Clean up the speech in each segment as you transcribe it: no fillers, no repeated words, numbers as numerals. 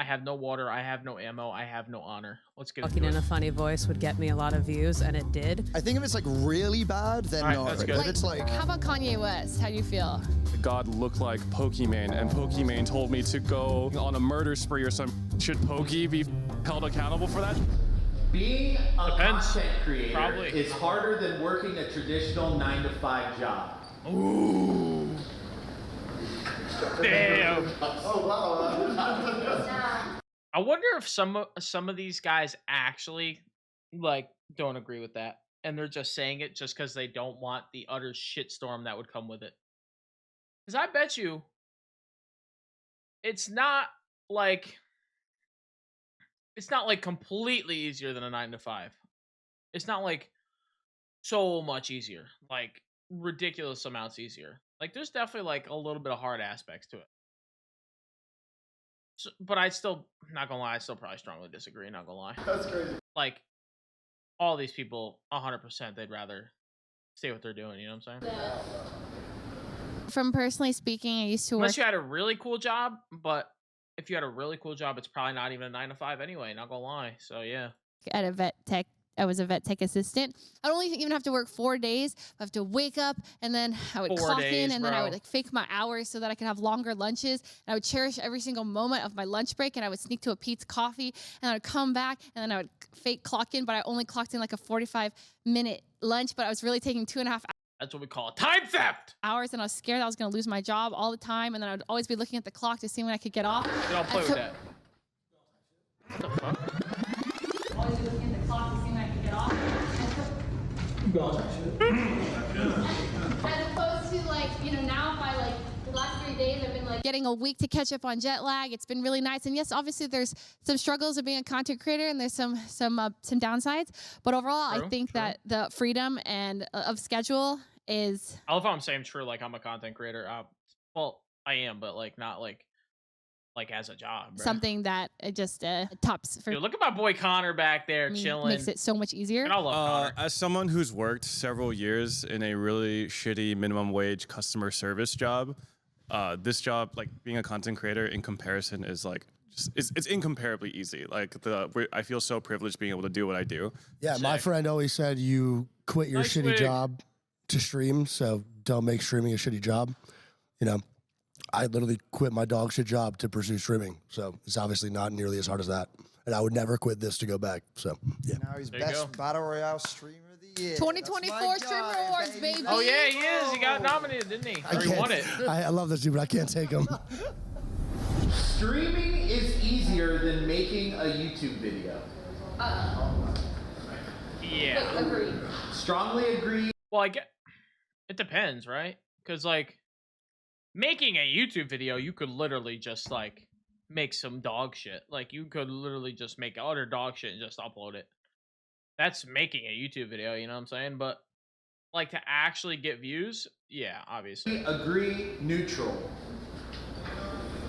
I have no water. I have no ammo. I have no honor. Let's get Talking into in a it. funny voice would get me a lot of views, and it did. I think if it's like really bad, then All right, no. that's But good. if it's like, How about Kanye West? How do you feel? God looked like Pokemon, and Pokemon told me to go on a murder spree or something. Should Pokey be held accountable for that? Being a Depends. content creator Probably. is harder than working a traditional 9-to-5 job. Ooh. Damn. oh wow. I wonder if some of these guys actually like don't agree with that, and they're just saying it just because they don't want the utter shitstorm that would come with it. Because I bet you, it's not like completely easier than a 9-to-5. It's not like so much easier, like ridiculous amounts easier. Like there's definitely like a little bit of hard aspects to it. So, but I still, not gonna lie, I still probably strongly disagree. Not gonna lie. That's crazy. Like all these people, 100%, they'd rather stay what they're doing. You know what I'm saying? From personally speaking, I used to work. Unless you had a really cool job, but if you had a really cool job, it's probably not even a 9-to-5 anyway. Not gonna lie. So yeah. At a vet tech. I was a vet tech assistant. I don't even have to work 4 days. I have to wake up and then I would 4 clock days, in and then I bro. would like fake my hours so that I could have longer lunches. And I would cherish every single moment of my lunch break, and I would sneak to a Pete's Coffee and I would come back and then I would fake clock in, but I only clocked in like a 45-minute lunch, but I was really taking 2.5 That's what we call time theft. hours, and I was scared I was going to lose my job all the time, and then I would always be looking at the clock to see when I could get off. You don't play with that. What the fuck? Always be looking at the clock to see when I could get off. As opposed to like, now if I like the last 3 days I've been like getting a week to catch up on jet lag. It's been really nice. And yes, obviously there's some struggles of being a content creator and there's some downsides. But overall, I think that the freedom and of schedule is. I love how I'm saying true, like I'm a content creator. Well, I am, but like not like as a job. Bro. Something that it just tops for. Dude, look at my boy Connor back there me, chilling. makes it so much easier. And I love Connor. As someone who's worked several years in a really shitty minimum wage customer service job, this job, like being a content creator in comparison, is like it's incomparably easy. Like I feel so privileged being able to do what I do. Yeah, my friend always said you quit your Nice shitty wig. job to stream, so don't make streaming a shitty job. You know, I literally quit my dog shit job to pursue streaming, so it's obviously not nearly as hard as that. And I would never quit this to go back. So yeah. Now he's There you go. best battle royale streamer of the year. 2024 Streamer Awards, baby. Oh yeah, he is. He got nominated, didn't he? Or he won it. I love this dude, but I can't take him. Streaming is easier than making a YouTube video. Yeah. Agreed. Strongly agree. Well, I get. It depends, right? Because like making a YouTube video, you could literally just like make some dog shit. Like you could literally just make utter dog shit and just upload it. That's making a YouTube video, you know what I'm saying? But like to actually get views, yeah, obviously. Agree neutral.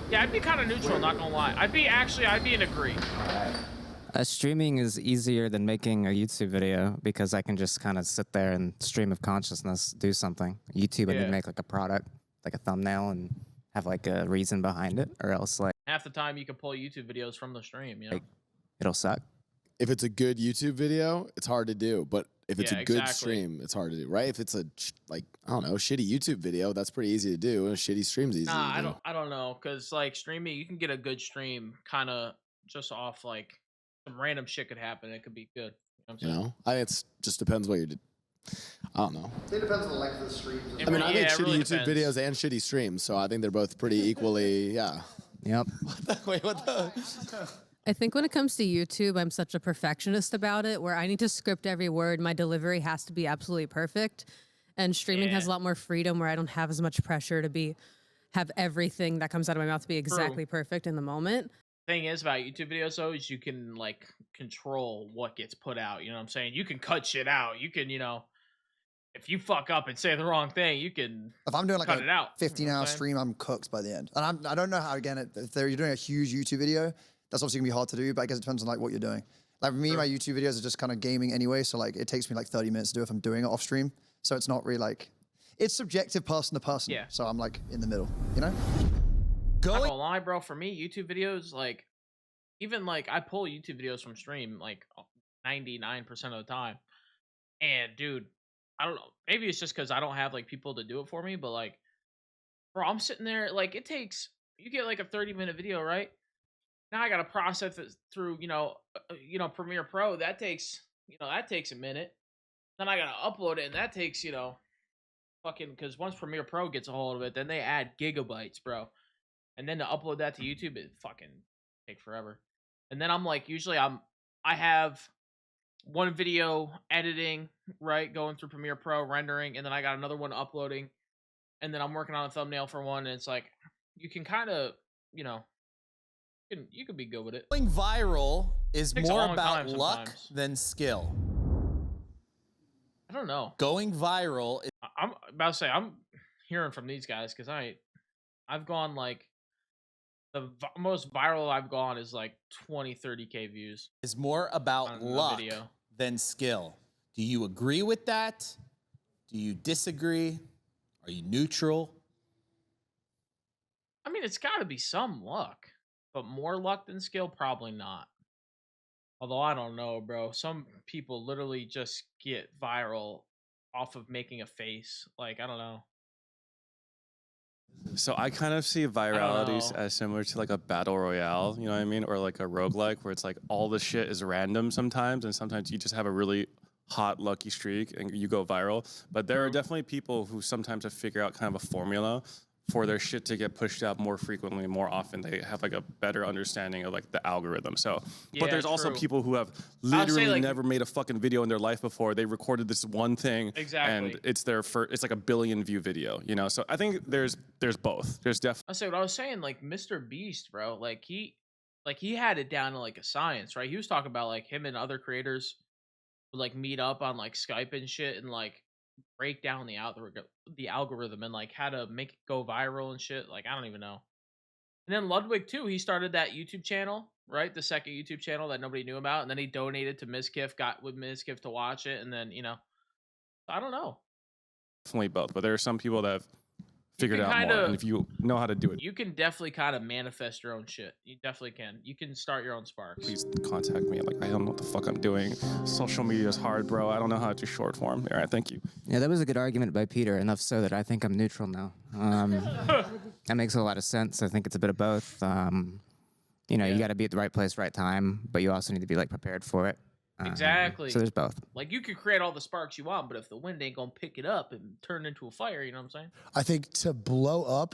Yeah, I'd be kind of neutral, not gonna lie. I'd be in agree. Streaming is easier than making a YouTube video because I can just kind of sit there and stream of consciousness, do something. YouTube, I need Yeah. to make like a product, like a thumbnail, and have like a reason behind it, or else like Half the time you can pull YouTube videos from the stream, you know? Like, it'll suck. If it's a good YouTube video, it's hard to do. But if it's Yeah, a good exactly. stream, it's hard to do, right? If it's a I don't know, shitty YouTube video, that's pretty easy to do. And a shitty stream's easy Nah, to do. I don't know, cause like streaming, you can get a good stream kind of just off like some random shit could happen. It could be good. You know what I'm You saying? know, I think it's just depends what you're. I don't know. It depends on the length of the streams. It I mean, really- I think yeah, it shitty really YouTube depends. videos and shitty streams, so I think they're both pretty equally. Yeah. Yep. Wait, what the? I think when it comes to YouTube, I'm such a perfectionist about it, where I need to script every word. My delivery has to be absolutely perfect. And streaming has a lot more freedom, where I don't have as much pressure to have everything that comes out of my mouth to be exactly perfect in the moment. Thing is about YouTube videos though is you can like control what gets put out. You know what I'm saying? You can cut shit out. You can, if you fuck up and say the wrong thing, you can If I'm doing like cut it a out. 15-hour stream, I'm cooked by the end. And I don't know how, again, if you're doing a huge YouTube video, that's obviously gonna be hard to do, but I guess it depends on like what you're doing. Like for me, my YouTube videos are just kind of gaming anyway, so like it takes me like 30 minutes to do if I'm doing it off stream. So it's not really like, it's subjective person to person. Yeah. So I'm like in the middle, you know? Not gonna lie, bro. For me, YouTube videos, like even like I pull YouTube videos from stream like 99% of the time. And dude, I don't know. Maybe it's just because I don't have like people to do it for me, but like, bro, I'm sitting there like it takes you get like a 30-minute video, right? Now I gotta process it through, Premiere Pro. That takes, that takes a minute. Then I gotta upload it, and that takes, fucking because once Premiere Pro gets a hold of it, then they add gigabytes, bro. And then to upload that to YouTube, it fucking take forever. And then I'm like, usually I have one video editing, right, going through Premiere Pro, rendering, and then I got another one uploading, and then I'm working on a thumbnail for one, and it's like you can kind of, you can be good with it. Going viral is Takes a more long about time luck sometimes. than skill. I don't know. Going viral is I'm about to say I'm hearing from these guys because I've gone like the most viral I've gone is like 30K views more about on a luck video. than skill. Do you agree with that? Do you disagree? Are you neutral? I mean, it's got to be some luck, but more luck than skill, probably not. Although I don't know, bro. Some people literally just get viral off of making a face. Like, I don't know. So I kind of see viralities know. as similar to like a battle royale, you know what I mean? Or like a roguelike where it's like all the shit is random sometimes, and sometimes you just have a really hot lucky streak and you go viral. But there are definitely people who sometimes have figured out kind of a formula for their shit to get pushed out more frequently, more often. They have like a better understanding of like the algorithm. So, Yeah, but there's also true. people who have I would say, literally like- never made a fucking video in their life before. They recorded this one thing, Exactly. and it's their first. It's like a billion view video, you know. So I think there's both. There's definitely. I say what I was saying, like Mr. Beast, bro. Like he had it down to like a science, right? He was talking about like him and other creators would like meet up on like Skype and shit and like break down the algorithm and like how to make it go viral and shit. Like I don't even know. And then Ludwig too, he started that YouTube channel, right? The second YouTube channel that nobody knew about, and then he donated to Mizkif, got with Mizkif to watch it, and then I don't know. Definitely both, but there are some people that have figured can out more, kinda- and if you know how to do it, You can definitely kind of manifest your own shit. You definitely can. You can start your own sparks. please contact me. Like I don't know what the fuck I'm doing. Social media is hard, bro. I don't know how to do short form. All right, thank you. Yeah, that was a good argument by Peter, enough so that I think I'm neutral now. That makes a lot of sense. I think it's a bit of both. You got to be at the right place, right time, but you also need to be like prepared for it. Exactly. So there's both. Like you could create all the sparks you want, but if the wind ain't gonna pick it up and turn it into a fire, you know what I'm saying? I think to blow up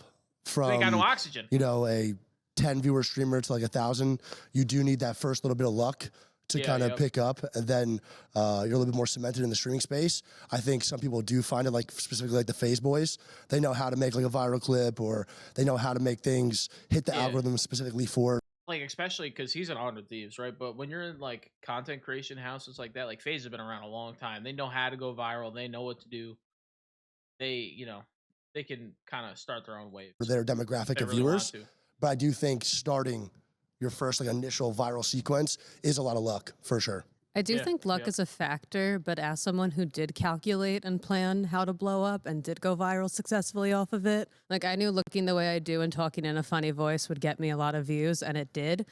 They ain't got no from oxygen. a 10 viewer streamer to like 1,000, you do need that first little bit of luck to Yeah, kind of yep. pick up, and then you're a little bit more cemented in the streaming space. I think some people do find it, like specifically like the Phase Boys. They know how to make like a viral clip, or they know how to make things hit the Yeah. algorithm specifically for. Like especially because he's an Armed Thieves, right? But when you're in like content creation houses like that, like FaZe have been around a long time. They know how to go viral. They know what to do. They, they can kind of start their own waves. For their demographic They of really want viewers. to. But I do think starting your first like initial viral sequence is a lot of luck for sure. I do Yeah, think luck yeah. is a factor, but as someone who did calculate and plan how to blow up and did go viral successfully off of it, like I knew looking the way I do and talking in a funny voice would get me a lot of views, and it did.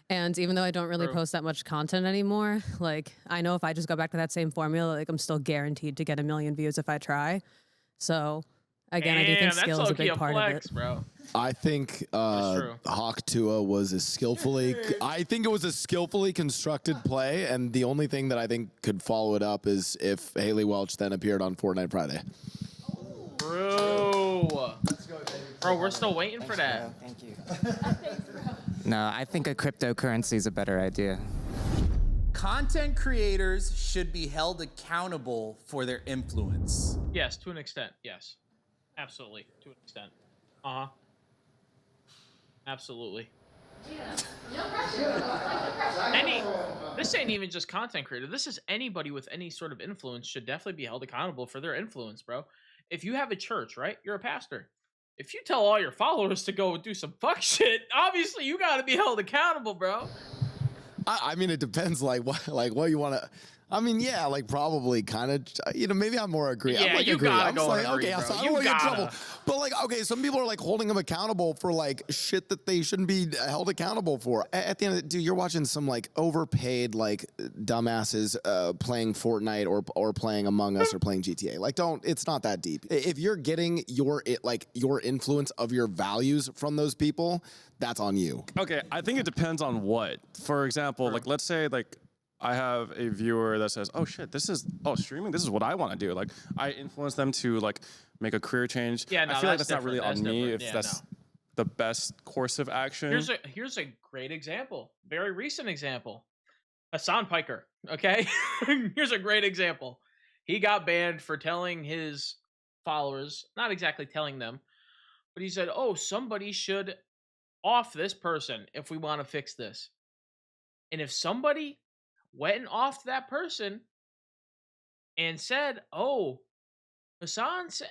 And even though I don't really True. post that much content anymore, like I know if I just go back to that same formula, like I'm still guaranteed to get 1 million views if I try. So again, I do think Damn, skill that's is a big low-key part flex, of it. bro. I think true. Hawk Tua was a skillfully. I think it was a skillfully constructed play, and the only thing that I think could follow it up is if Haley Welch then appeared on Fortnite Friday. Bro. Bro, we're still waiting for that. Thank you. No, I think a cryptocurrency is a better idea. Content creators should be held accountable for their influence. Yes, to an extent. Yes. Absolutely. To an extent. Uh-huh. Absolutely. This ain't even just content creator. This is anybody with any sort of influence should definitely be held accountable for their influence, bro. If you have a church, right? You're a pastor. If you tell all your followers to go do some fuck shit, obviously you got to be held accountable, bro. I mean, it depends. Like what you want to. I mean, yeah, like probably kind of, maybe I'm more agree. Yeah, I'm like you agree. gotta I'm go just and like, agree, okay, bro. so I You don't want to get in gotta. trouble. But like, okay, some people are like holding them accountable for like shit that they shouldn't be held accountable for. At the end of the dude, you're watching some like overpaid like dumbasses playing Fortnite or playing Among Us or playing GTA. Like, it's not that deep. If you're getting your influence of your values from those people, that's on you. Okay, I think it depends on what. For example, like let's say like I have a viewer that says, "Oh shit, streaming. This is what I want to do." Like I influence them to like make a career change. Yeah, no, I feel like that's that's not really different. on That's me different. if Yeah, that's no. the best course of action. Here's a great example. Very recent example. Hassan Piker. Okay, here's a great example. He got banned for telling his followers, not exactly telling them, but he said, "Oh, somebody should off this person if we want to fix this." And if somebody went and offed that person and said, "Oh, Hassan said,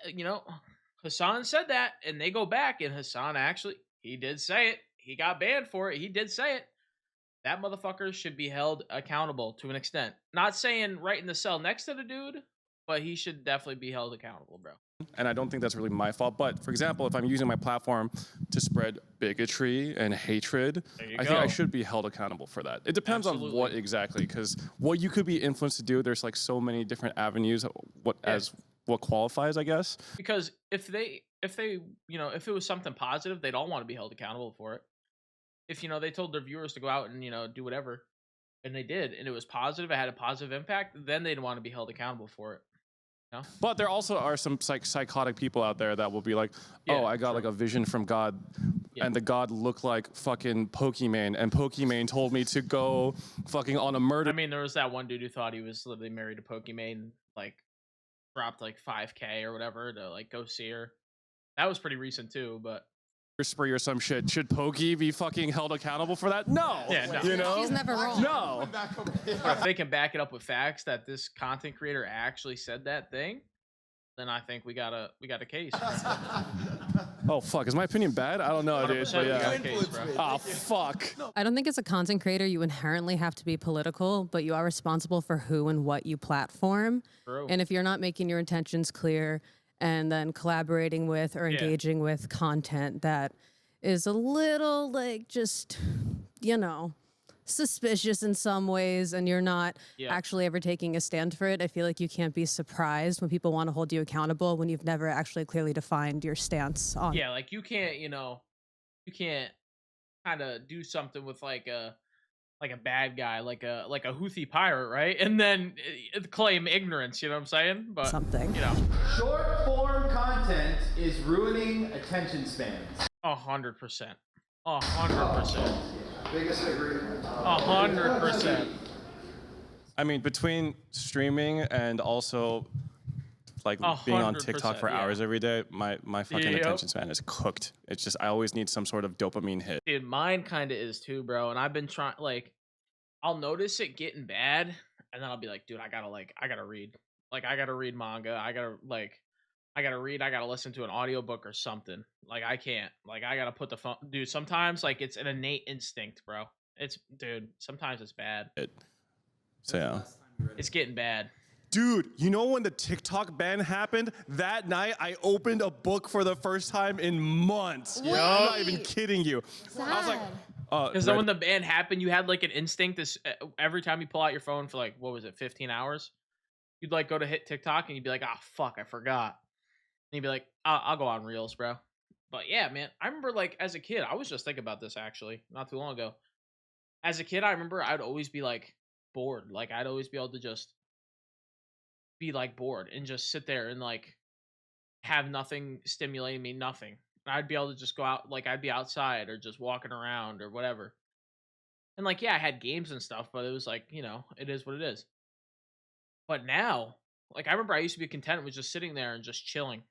Hassan said that," and they go back and Hassan actually, he did say it. He got banned for it. He did say it. That motherfucker should be held accountable to an extent. Not saying right in the cell next to the dude, but he should definitely be held accountable, bro. And I don't think that's really my fault. But for example, if I'm using my platform to spread bigotry and hatred, I think I should be held accountable for that. It depends on what exactly, because what you could be influenced to do, there's like so many different avenues. What qualifies, I guess. Because if it was something positive, they'd all want to be held accountable for it. If they told their viewers to go out and do whatever, and they did, and it was positive, it had a positive impact, then they'd want to be held accountable for it. But there also are some psychotic people out there that will be like, "Oh, I got like a vision from God, and the God looked like fucking Pokimane, and Pokimane told me to go fucking on a murder." I mean, there was that one dude who thought he was literally married to Pokimane, like dropped like 5K or whatever to like go see her. That was pretty recent too, but spree or some shit. Should Pokey be fucking held accountable for that? No. Yeah, no. You know? She's never wrong. No. But if they can back it up with facts that this content creator actually said that thing, then I think we got a case. Oh fuck, is my opinion bad? I don't know, dude. 100% But we got yeah. a case, bro. Oh fuck. I don't think as a content creator you inherently have to be political, but you are responsible for who and what you platform. True. And if you're not making your intentions clear and then collaborating with or engaging with content that is a little like just, suspicious in some ways, and you're not actually ever taking a stand for it, I feel like you can't be surprised when people want to hold you accountable when you've never actually clearly defined your stance on it. Yeah, like you can't kind of do something with like a bad guy, like a Houthi pirate, right? And then claim ignorance, you know what I'm saying? But Something. Short form content is ruining attention spans. 100%. 100%. Biggest agreement. 100%. I mean, between streaming and also like being on TikTok for hours every day, my fucking attention span is cooked. It's just I always need some sort of dopamine hit. Dude, mine kind of is too, bro. And I've been trying, like, I'll notice it getting bad, and then I'll be like, dude, I gotta read. Like, I gotta read manga. I gotta read. I gotta listen to an audiobook or something. Like, I can't. Like, I gotta put the phone. Dude, sometimes, like, it's an innate instinct, bro. Sometimes it's bad. So yeah. It's getting bad. Dude, you know when the TikTok ban happened? That night, I opened a book for the first time in months. I'm not even kidding you. Sad. I was like, Because then when the ban happened, you had like an instinct. This every time you pull out your phone for like, what was it, 15 hours? You'd like go to hit TikTok and you'd be like, ah, fuck, I forgot. And you'd be like, I'll go on Reels, bro. But yeah, man, I remember like as a kid, I was just thinking about this actually not too long ago. As a kid, I remember I'd always be like bored. Like I'd always be able to just be like bored and just sit there and like have nothing stimulating me, nothing. And I'd be able to just go out, like I'd be outside or just walking around or whatever. And like, yeah, I had games and stuff, but it was like, it is what it is. But now, like I remember I used to be content with just sitting there and just chilling,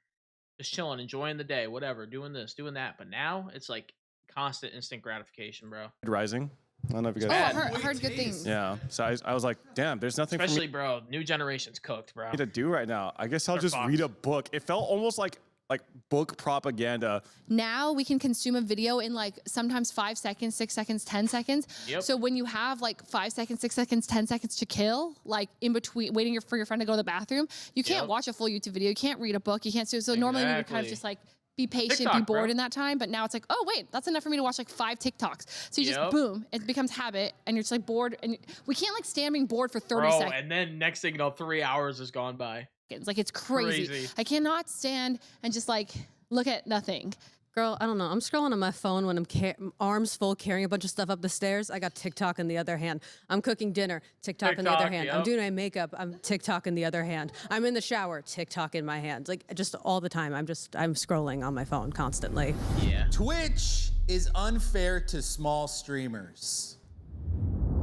enjoying the day, whatever, doing this, doing that. But now it's like constant instant gratification, bro. Rising. I don't know if you Oh, guys. I heard good things. Yeah. So I was like, damn, there's nothing Especially, bro, new generation's cooked, bro. for me to do right now. I guess I'll just fucked. read a book. It felt almost like like book propaganda. Now we can consume a video in like sometimes 5 seconds, 6 seconds, 10 seconds. Yep. So when you have like 5 seconds, 6 seconds, 10 seconds to kill, like in between waiting for your friend to go to the bathroom, you can't Yep. watch a full YouTube video. You can't read a book. You can't. So normally we would kind of Exactly. just like be patient, TikTok, be bored bro. in that time. But now it's like, oh wait, that's enough for me to watch like 5 TikToks. So you Yep. just boom, it becomes habit, and you're just like bored. And we can't like stand being bored for 30 Bro, seconds. and then next thing you know, 3 hours has gone by. Like it's crazy. Crazy. I cannot stand and just like look at nothing. Girl, I don't know. I'm scrolling on my phone when I'm arms full carrying a bunch of stuff up the stairs. I got TikTok in the other hand. I'm cooking dinner. TikTok in the other TikTok, hand. I'm yep. doing my makeup. I'm TikTok in the other hand. I'm in the shower. TikTok in my hands. Like just all the time. I'm scrolling on my phone constantly. Yeah. Twitch is unfair to small streamers.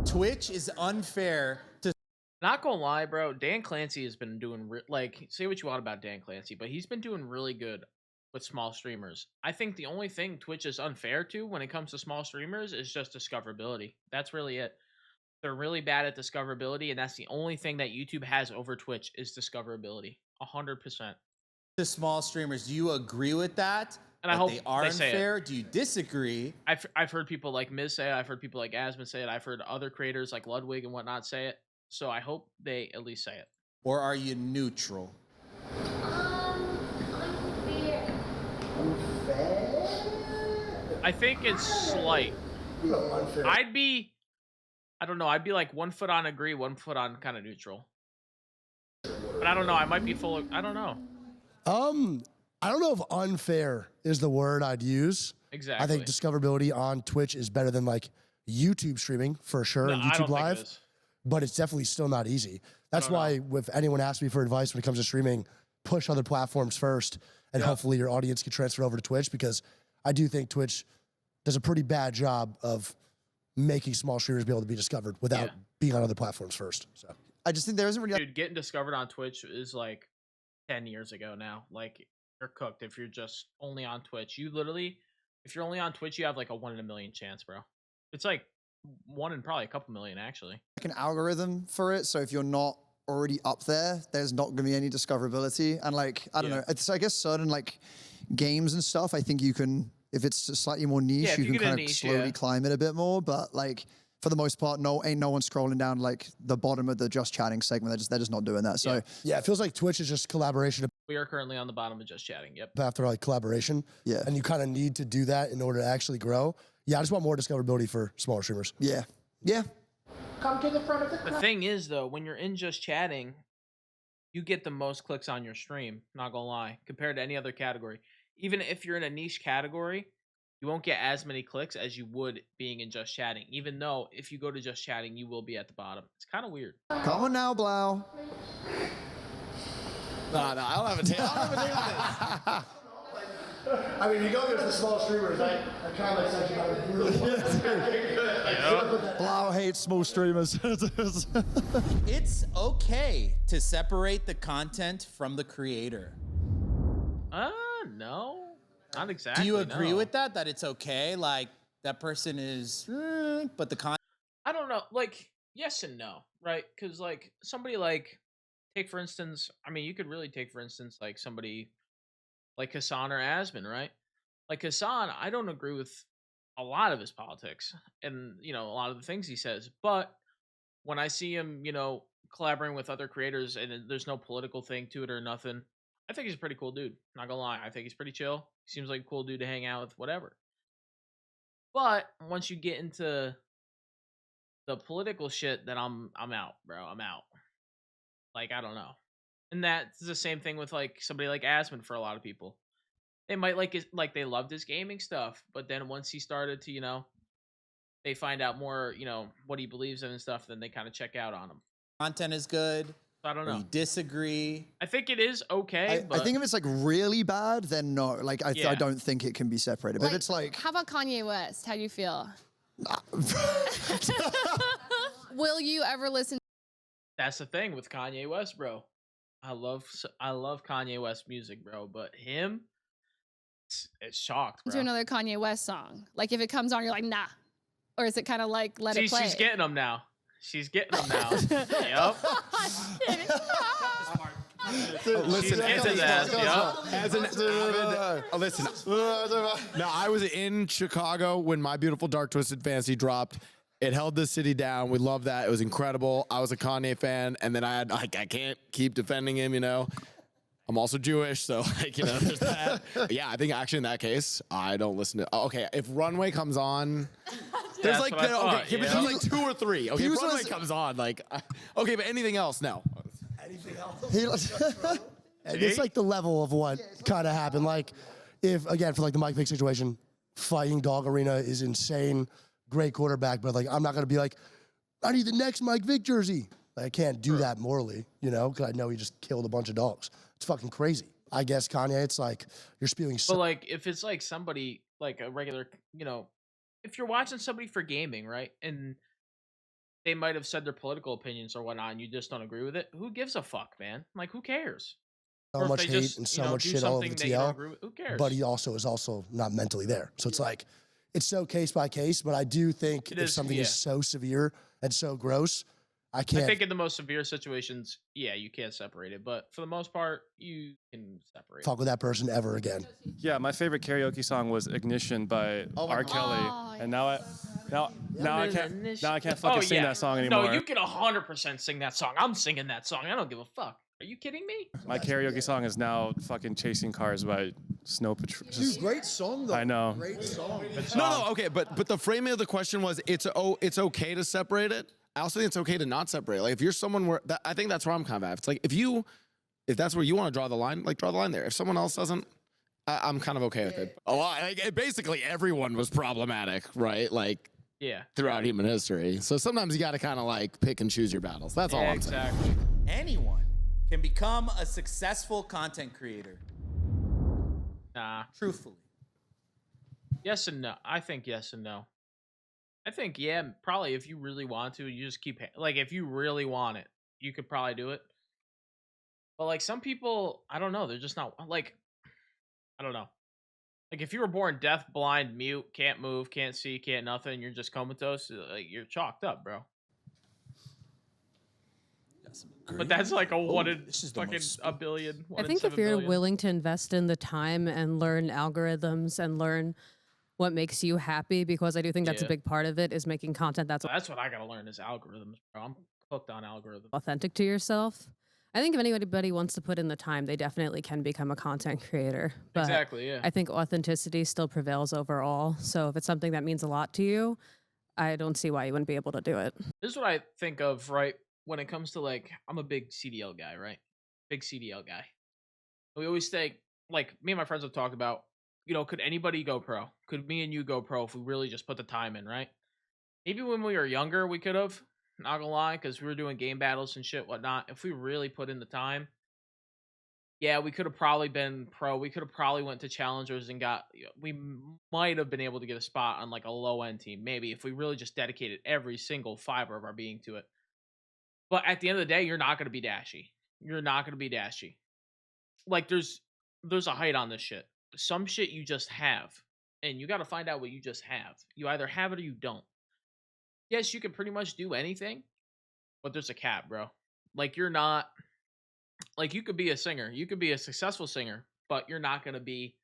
Twitch is unfair to Not gonna lie, bro. Dan Clancy has been doing like, say what you want about Dan Clancy, but he's been doing really good with small streamers. I think the only thing Twitch is unfair to when it comes to small streamers is just discoverability. That's really it. They're really bad at discoverability, and that's the only thing that YouTube has over Twitch is discoverability. 100%. small streamers. Do you agree with that? And I That hope they are they say it. unfair. Do you disagree? I've heard people like Miz say it. I've heard people like Asmund say it. I've heard other creators like Ludwig and whatnot say it. So I hope they at least say it. Or are you neutral? I think it's slight. Unfair. I'd be like 1 foot on agree, 1 foot on kind of neutral. But I don't know. I might be full of, I don't know. I don't know if unfair is the word I'd use. Exactly. I think discoverability on Twitch is better than like YouTube streaming for sure No, and I don't YouTube think it Live, is. but it's definitely still not easy. That's why if anyone asks me for advice when it comes to streaming, push other platforms first, and hopefully your audience can transfer over to Twitch, because I do think Twitch does a pretty bad job of making small streamers be able to be discovered without being on other platforms first. So I just think there isn't really. Dude, getting discovered on Twitch is like 10 years ago now. Like, you're cooked if you're just only on Twitch. You literally, if you're only on Twitch, you have like a 1 in a million chance, bro. It's like 1 in probably a couple million, actually. Like an algorithm for it. So if you're not already up there, there's not going to be any discoverability. And like, I don't know. It's, I guess certain like games and stuff, I think you can, if it's slightly more niche, Yeah, if you you can get a kind of niche, slowly climb it a bit more. But like, for the most part, ain't no one scrolling down like the bottom of the just chatting segment. They're just not doing that. So yeah, it feels like Twitch is just collaboration We are currently on the bottom of just chatting. Yep. after like collaboration. Yeah. And you kind of need to do that in order to actually grow. Yeah, I just want more discoverability for smaller streamers. yeah, yeah. Come to the front of the The thing is, though, when you're in just chatting, you get the most clicks on your stream, not gonna lie, compared to any other category. Even if you're in a niche category, you won't get as many clicks as you would being in just chatting, even though if you go to just chatting, you will be at the bottom. It's kind of weird. Come on now, Blau. No, I don't have a take on this. I mean, you go to the small streamers, that comment section, I would really Blau hates small streamers. It's okay to separate the content from the creator. No, not exactly. Do you agree no. with that? That it's okay? Like, that person is, but the content. I don't know. Like, yes and no, right? Because, like, somebody like, take for instance, I mean, you could really take for instance, like, somebody like Hassan or Asmund, right? Like, Hassan, I don't agree with a lot of his politics and, you know, a lot of the things he says. But when I see him, you know, collaborating with other creators and there's no political thing to it or nothing, I think he's a pretty cool dude. Not gonna lie. I think he's pretty chill. He seems like a cool dude to hang out with, whatever. But once you get into the political shit, then I'm out, bro. I'm out. Like, I don't know. And that's the same thing with like somebody like Asmund for a lot of people. They might like his, like they loved his gaming stuff, but then once he started to, you know, they find out more, you know, what he believes in and stuff, then they kind of check out on him. Content is good. I don't Or know. you disagree. I think it is okay, I but think if it's like really bad, then no. Like I Yeah. don't think it can be separated. But if it's like, how about Kanye West? How do you feel? Will you ever listen? that's the thing with Kanye West, bro. I love Kanye West music, bro, but him, it's shocked, To bro. another Kanye West song? Like if it comes on, you're like, nah. Or is it kind of like let See, it play? she's getting them now. She's getting them now. Yep. Listen, She's into that, yeah. As an avid, listen. No, I was in Chicago when My Beautiful Dark Twisted Fantasy dropped. It held the city down. We loved that. It was incredible. I was a Kanye fan, and then I can't keep defending him, you know. I'm also Jewish, so like, you know, there's that. Yeah, I think actually in that case, I don't listen to. Okay, if Runway comes on, there's like what I thought, okay, but yeah. there's like 2 or 3. Okay, if was Runway listen- comes on, like okay, but anything else, no. And it's like the level of what kind of happened. Like, if again for like the Mike Vick situation, fighting Dog Arena is insane. Great quarterback, but like I'm not gonna be like, I need the next Mike Vick jersey. Like, I can't do that morally, you know, because I know he just killed a bunch of dogs. It's fucking crazy. I guess Kanye, it's like you're spewing. But like, if it's like somebody like a regular, you know, if you're watching somebody for gaming, right, and they might have said their political opinions or whatnot, and you just don't agree with it, who gives a fuck, man? Like, who cares? So Or if much they hate just, and you so know, much do shit all over something the that you don't TL. agree with, who cares? But he also is also not mentally there. So it's like, it's so case by case. But I do think It if is, something yeah. is so severe and so gross, I can't. I think in the most severe situations, yeah, you can't separate it. But for the most part, you can separate. Talk with that person ever again. Yeah, my favorite karaoke song was "Ignition" by R. Kelly, Oh, and now I can't fucking sing that song No, anymore. you can 100% sing that song. I'm singing that song. I don't give a fuck. Are you kidding me? My karaoke song is now fucking "Chasing Cars" by Snow Patrol. Dude, great song though. I know. Great song. No, okay, but the framing of the question was it's okay to separate it. I also think it's okay to not separate. Like if you're someone where I think that's where I'm kind of at. It's like if that's where you want to draw the line, like draw the line there. If someone else doesn't, I'm kind of okay with it. Basically everyone was problematic, right? Like Yeah. throughout human history. So sometimes you got to kind of like pick and choose your battles. That's all I'm saying. Exactly. Anyone can become a successful content creator. Nah. Truthfully. Yes and no. I think yes and no. I think, yeah, probably if you really want to, you just keep, like, if you really want it, you could probably do it. But, like, some people, I don't know, they're just not, like, I don't know. Like, if you were born deaf, blind, mute, can't move, can't see, can't nothing, you're just comatose, like, you're chalked up, bro. But that's like a one in fucking a billion. I think if you're willing to invest in the time and learn algorithms and learn what makes you happy, because I do think that's a Yeah. big part of it, is making content that's That's what I gotta learn is algorithms, bro. I'm hooked on algorithms. authentic to yourself. I think if anybody wants to put in the time, they definitely can become a content creator. But Exactly, yeah. I think authenticity still prevails overall. So if it's something that means a lot to you, I don't see why you wouldn't be able to do it. This is what I think of, right? When it comes to like, I'm a big CDL guy, right? Big CDL guy. We always think, like, me and my friends have talked about, you know, could anybody go pro? Could me and you go pro if we really just put the time in, right? Maybe when we were younger, we could have, not gonna lie, because we were doing game battles and shit, whatnot. If we really put in the time, yeah, we could have probably been pro. We could have probably went to challengers and got, we might have been able to get a spot on like a low end team, maybe, if we really just dedicated every single fiber of our being to it. But at the end of the day, you're not going to be dashy. You're not going to be dashy. Like, there's a height on this shit. Some shit you just have. And you got to find out what you just have. You either have it or you don't. Yes, you can pretty much do anything. But there's a cap, bro. Like, you're not... Like, you could be a singer. You could be a successful singer. But you're not going to be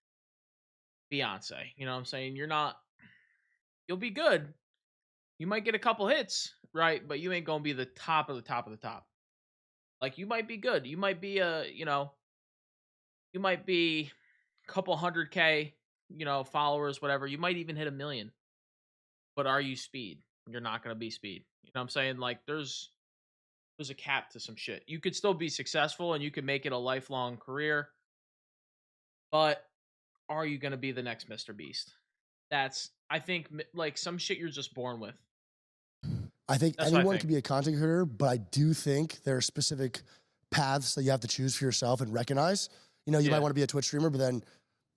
Beyonce. You know what I'm saying? You're not... You'll be good. You might get a couple hits. Right, but you ain't gonna be the top of the top of the top. Like, you might be good. You might be you might be a couple 100K, followers, whatever. You might even hit 1 million. But are you speed? You're not gonna be speed. You know what I'm saying? Like, there's a cap to some shit. You could still be successful and you could make it a lifelong career. But are you gonna be the next Mr. Beast? That's, I think, like, some shit you're just born with. I think That's what I anyone think. can be a content creator, but I do think there are specific paths that you have to choose for yourself and recognize. You know, you might want to be a Twitch streamer, but then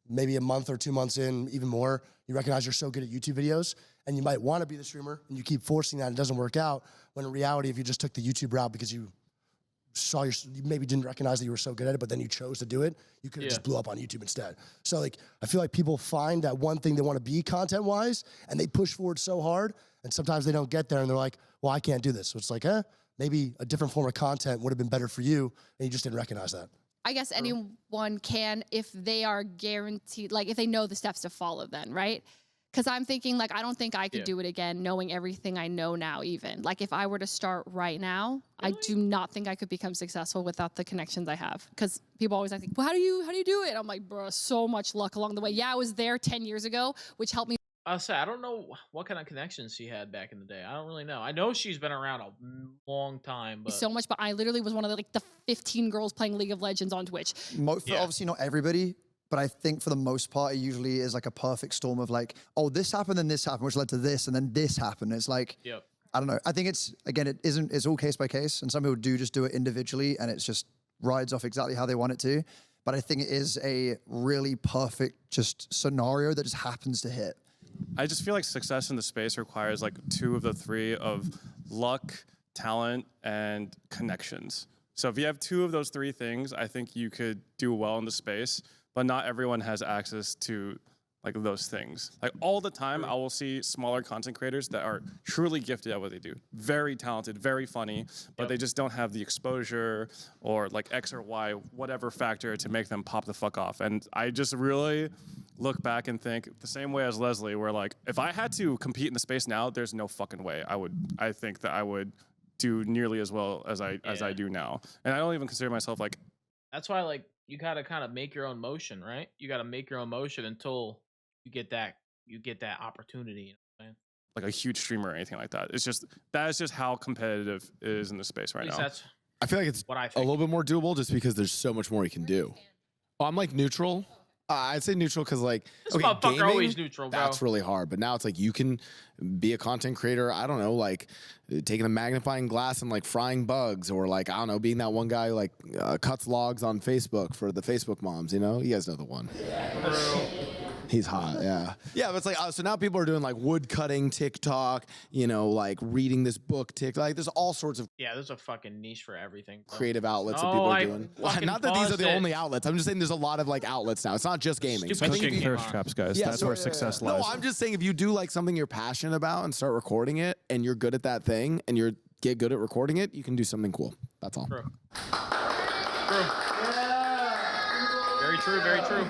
maybe a month or 2 months in, even more, you recognize you're so good at YouTube videos, and you might want to be the streamer, and you keep forcing that, and it doesn't work out. When in reality, if you just took the YouTube route because you maybe didn't recognize that you were so good at it, but then you chose to do it, you could have just blew up on YouTube instead. So like, I feel like people find that one thing they want to be content-wise, and they push forward so hard, and sometimes they don't get there, and they're like, well, I can't do this. So it's like, maybe a different form of content would have been better for you, and you just didn't recognize that. I guess anyone can if they are guaranteed, like if they know the steps to follow then, right? Because I'm thinking like, I don't think I could do it again knowing everything I know now even. Like if I were to start right now, I do not think I could become successful without the connections I have. Because people always ask, well, how do you do it? I'm like, bro, so much luck along the way. Yeah, I was there 10 years ago, which helped me. I'll say I don't know what kind of connections she had back in the day. I don't really know. I know she's been around a long time, but So much, but I literally was one of the 15 girls playing League of Legends on Twitch. Obviously not everybody, but I think for the most part, it usually is like a perfect storm of like, oh, this happened, then this happened, which led to this, and then this happened. It's like, I don't know. I think it's, again, it's all case by case, and some people do just do it individually, and it's just rides off exactly how they want it to. But I think it is a really perfect just scenario that just happens to hit. I just feel like success in the space requires like 2 of the 3 of luck, talent, and connections. So if you have 2 of those 3 things, I think you could do well in the space, but not everyone has access to like those things. Like all the time, I will see smaller content creators that are truly gifted at what they do. Very talented, very funny, but they just don't have the exposure or like X or Y, whatever factor to make them pop the fuck off. And I just really look back and think the same way as Leslie, where like, if I had to compete in the space now, there's no fucking way I think that I would do nearly as well as I do now. And I don't even consider myself like. That's why like you gotta kind of make your own motion, right? You gotta make your own motion until you get that opportunity. You know what I'm saying? Like a huge streamer or anything like that. It's just, that is just how competitive it is in the space right now. That's I feel like it's what I a think. little bit more doable just because there's so much more you can do. Oh, I'm like neutral. I'd say neutral because like, This okay, motherfucker gaming, always neutral, bro. that's really hard. But now it's like you can be a content creator. I don't know, like taking a magnifying glass and like frying bugs, or like, I don't know, being that one guy who like cuts logs on Facebook for the Facebook moms. You know, you guys know the one. He's hot, yeah. Yeah, but it's like, so now people are doing like wood cutting TikTok, you know, like reading this book TikTok. Like there's all sorts of there's a fucking niche for everything, bro. creative outlets that people are doing. Not that these are the only outlets. I'm just saying there's a lot of like outlets now. It's not just gaming. So I think Cooking thirst traps, guys. Yeah, That's where success no, lies. I'm just saying if you do like something you're passionate about and start recording it and you're good at that thing and you get good at recording it, you can do something cool. That's all. True. True. Very true, very true.